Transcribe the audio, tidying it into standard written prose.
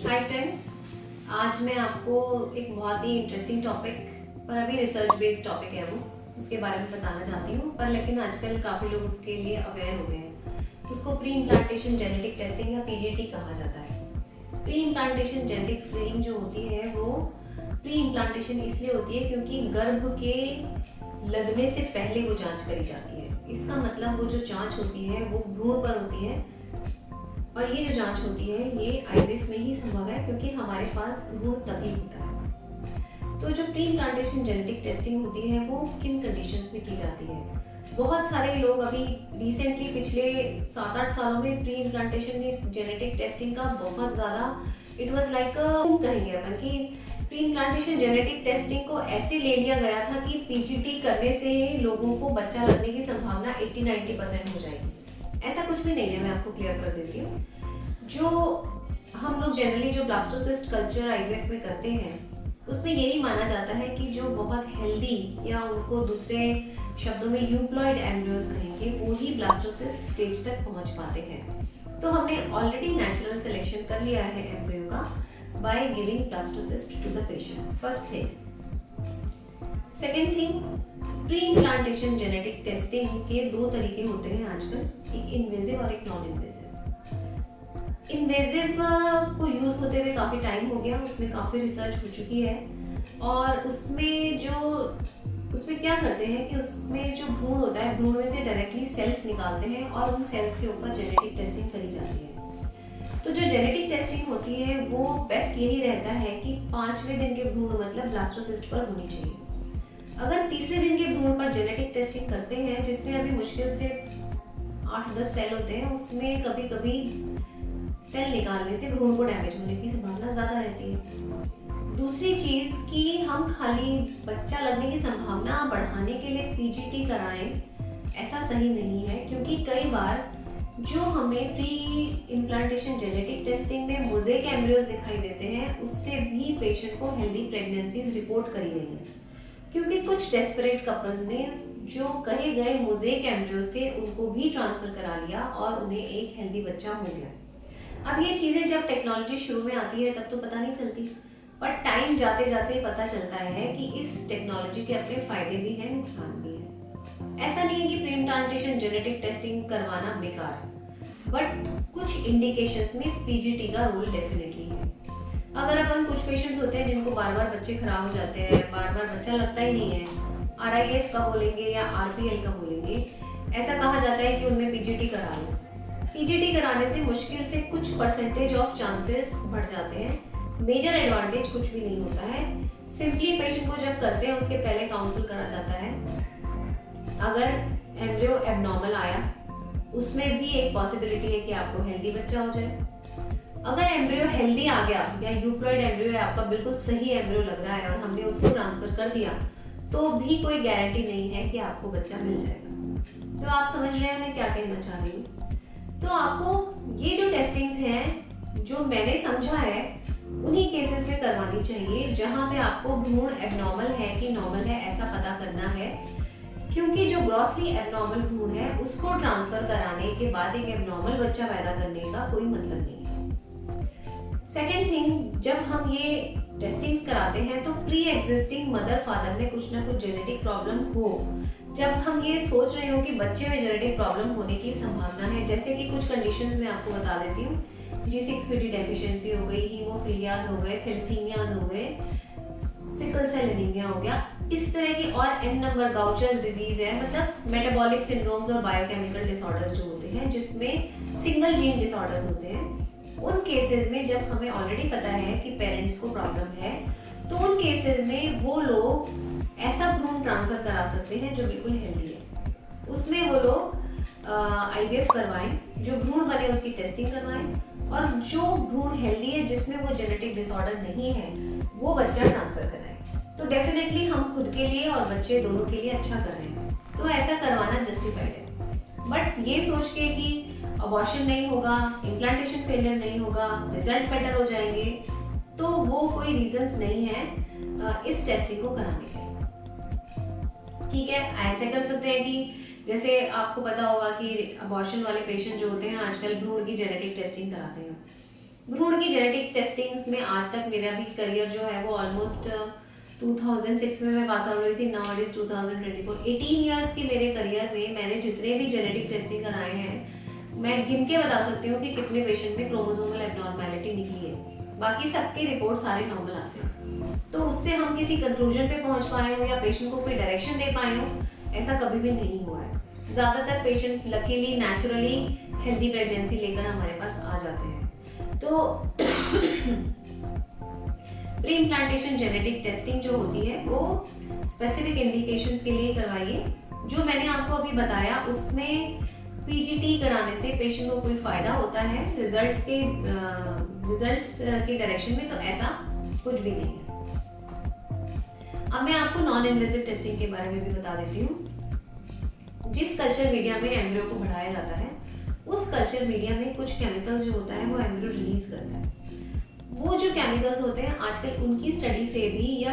Hi friends, आज मैं आपको एक बहुत ही इंटरेस्टिंग टॉपिक पर अभी रिसर्च बेस्ड टॉपिक है वो उसके बारे में बताना चाहती हूँ। पर लेकिन आजकल काफ़ी लोग उसके लिए अवेयर हो गए हैं। उसको प्री इम्प्लांटेशन जेनेटिक टेस्टिंग या पीजीटी कहा जाता है। प्री इम्प्लांटेशन जेनेटिक स्क्रीनिंग जो होती है वो प्री इम्प्लांटेशन इसलिए होती है क्योंकि गर्भ के लगने से पहले वो जांच करी जाती है। इसका मतलब वो जो जांच होती है वो भ्रूण पर होती है और ये जो जांच होती है ये आईवीएफ में ही संभव है क्योंकि हमारे पास भ्रूण तभी होता है। तो जो प्री इम्प्लांटेशन जेनेटिक टेस्टिंग होती है वो किन कंडीशंस में की जाती है? बहुत सारे लोग अभी रिसेंटली पिछले 7-8 सालों में प्री इम्प्लांटेशन जेनेटिक टेस्टिंग का बहुत ज़्यादा इट वाज लाइक कहेंगे अपन कि प्री इम्प्लांटेशन जेनेटिक टेस्टिंग को ऐसे ले लिया गया था कि पीजीटी करने से लोगों को बच्चा लगने की संभावना 80-90% हो जाएगी। ऐसा कुछ भी नहीं है, मैं आपको क्लियर कर देती हूँ। जो हम लोग जनरली जो ब्लास्टोसिस्ट कल्चर आईवीएफ में करते हैं उसमें यही माना जाता है कि जो बहुत हेल्दी या उनको दूसरे शब्दों में यूप्लॉइड एम्ब्रियोज कहेंगे वो ही ब्लास्टोसिस्ट स्टेज तक पहुंच पाते हैं। तो हमने ऑलरेडी नेचुरल सिलेक्शन कर लिया है एम्ब्रियो का by giving blastocyst to the patient. First thing. Second thing, pre implantation genetic testing के दो तरीके होते हैं आजकल, एक इन्वेजिव और एक नॉन इन्वेजिव। इन्वेजिव को यूज होते हुए काफी टाइम हो गया, उसमें काफी रिसर्च हो चुकी है और उसमें क्या करते हैं कि उसमें जो भ्रूण होता है भ्रूण में से डायरेक्टली सेल्स निकालते हैं और उन सेल्स के ऊपर जेनेटिक टेस्टिंग करी जाती है। तो जो जेनेटिक टेस्टिंग होती है वो बेस्ट यही रहता है कि 5वें दिन के भ्रूण मतलब ब्लास्टोसिस्ट पर होनी चाहिए। अगर तीसरे दिन के भ्रूण पर जेनेटिक टेस्टिंग करते हैं जिसमें अभी मुश्किल से 8-10 सेल होते हैं, उसमें कभी कभी सेल निकालने से भ्रूण को डैमेज होने की संभावना ज्यादा रहती है। दूसरी चीज कि हम खाली बच्चा लगने की संभावना बढ़ाने के लिए पीजीटी कराएं, ऐसा सही नहीं है क्योंकि कई बार जो हमें प्री इम्प्लांटेशन जेनेटिक टेस्टिंग में मोज़ेक एम्ब्रियोज दिखाई देते हैं उससे भी पेशेंट को हेल्दी प्रेगनेंसीज रिपोर्ट करी गई है क्योंकि कुछ डेस्परेट कपल्स ने जो कहे गए मोज़ेक एम्ब्रियोज थे उनको भी ट्रांसफर करा लिया और उन्हें एक हेल्दी बच्चा हो गया। अब ये चीजें जब टेक्नोलॉजी शुरू में आती है तब तो पता नहीं चलती, पर टाइम जाते जाते पता चलता है कि इस टेक्नोलॉजी के अपने फायदे भी हैं, नुकसान भी है। ऐसा नहीं है कि प्री इम्प्लांटेशन जेनेटिक टेस्टिंग करवाना बेकार है, बट कुछ इंडिकेशंस में पीजीटी का रोल डेफिनेटली है। अगर अपन कुछ पेशेंट्स होते हैं जिनको बार बार बच्चे खराब हो जाते हैं, बार बार बच्चा लगता ही नहीं है, आरआईएफ का बोलेंगे या आरपीएल का बोलेंगे, ऐसा कहा जाता है कि उनमें पीजीटी करा लो। पीजीटी कराने से मुश्किल से कुछ परसेंटेज ऑफ चांसेस बढ़ जाते हैं, मेजर एडवांटेज कुछ भी नहीं होता है। सिंपली पेशेंट को जब करते हैं उसके पहले काउंसिल करा जाता है। अगर एम्ब्रियो एबनॉर्मल आया उसमें भी एक पॉसिबिलिटी है कि आपको हेल्दी बच्चा हो जाए। अगर एम्ब्रियो हेल्दी आ गया या यूप्लॉइड एम्ब्रियो है, आपका बिल्कुल सही एम्ब्रियो लग रहा है और हमने उसको ट्रांसफर कर दिया तो भी कोई गारंटी नहीं है कि आपको बच्चा मिल जाएगा। तो आप समझ रहे हैं मैं क्या कहना चाह रही हूँ। तो आपको ये जो टेस्टिंग्स हैं जो मैंने समझा है उन्हीं केसेस में करवानी चाहिए जहां पे आपको भ्रूण एबनॉर्मल है कि नॉर्मल है ऐसा पता करना है, क्योंकि जो ग्रॉसली एबनॉर्मल भ्रूण है उसको ट्रांसफर कराने के बाद एक एबनॉर्मल बच्चा पैदा करने का कोई मतलब नहीं है। सेकेंड थिंग, जब हम ये टेस्टिंग्स कराते हैं तो प्री एग्जिस्टिंग मदर फादर में कुछ ना कुछ जेनेटिक प्रॉब्लम हो, जब हम ये सोच रहे हो कि बच्चे में जेनेटिक प्रॉब्लम होने की संभावना है, जैसे कि कुछ कंडीशंस मैं आपको बता देती हूँ, G6PD डेफिशिएंसी हो गई, हीमोफीलियाज हो गए, थैलेसीमियाज हो गए, सिकल सेल एनीमिया हो गया, इस तरह की और n नंबर गाउचर्स डिजीज है, मतलब मेटाबॉलिक सिंड्रोम्स और बायोकेमिकल डिसऑर्डर्स जो होते हैं जिसमें सिंगल जीन डिसऑर्डर्स होते हैं, उन केसेस में जब हमें ऑलरेडी पता है कि पेरेंट्स को प्रॉब्लम है तो उन केसेस में वो लोग ऐसा भ्रूण ट्रांसफर करा सकते हैं जो बिल्कुल हेल्दी है। उसमें वो लोग आईवीएफ करवाएं, जो भ्रूण बने उसकी टेस्टिंग करवाएं और जो भ्रूण हेल्दी है जिसमें वो जेनेटिक डिसऑर्डर नहीं है वो बच्चा ट्रांसफर कराएं। तो डेफिनेटली हम खुद के लिए और बच्चे दोनों के लिए अच्छा कर रहे हैं, तो ऐसा करवाना जस्टिफाइड है। बट ये सोच के कि अबॉर्शन नहीं होगा, इम्प्लांटेशन फेलियर नहीं होगा, रिजल्ट बेटर हो जाएंगे, तो वो कोई रीजंस नहीं है इस टेस्टिंग को कराने के। ठीक है, ऐसे कर सकते हैं कि जैसे आपको पता होगा कि अबॉर्शन वाले पेशेंट जो होते हैं आजकल भ्रूण की जेनेटिक टेस्टिंग कराते हैं। भ्रूण की जेनेटिक टेस्टिंग्स में आज तक मेरा भी करियर जो है वो ऑलमोस्ट 2006 में मैं पास आउट हुई थी, नाउ इट इज 2024। 18 इयर्स के मेरे करियर में मैंने जितने भी जेनेटिक टेस्टिंग कराए हैं, मैं गिन के बता सकती हूँ कि कितने पेशेंट में क्रोमोसोमल एबनॉर्मेलिटी निकली है। बाकी सबके रिपोर्ट सारे नॉर्मल आते हैं। तो उससे हम किसी कंक्लूजन पे पहुंच पाए हो या पेशेंट को कोई डायरेक्शन दे पाए हो, ऐसा कभी भी नहीं हुआ है। ज़्यादातर patients luckily naturally healthy pregnancy लेकर हमारे पास आ जाते हैं। तो प्री इम्प्लांटेशन जेनेटिक टेस्टिंग जो होती है वो स्पेसिफिक इंडिकेशंस के लिए करवाइए। जो मैंने आपको अभी बताया उसमें पीजीटी कराने से पेशेंट को कोई फायदा होता है रिजल्ट्स के डायरेक्शन में, तो ऐसा कुछ भी नहीं है। अब मैं आपको नॉन इन्वेजिव टेस्टिंग के बारे में भी बता देती हूँ। जिस कल्चर मीडिया में एम्ब्रियो को बढ़ाया जाता है, उस कल्चर मीडिया में कुछ केमिकल जो होता है वो एम्ब्रियो रिलीज करता है। वो जो केमिकल्स होते हैं आजकल उनकी स्टडी से भी या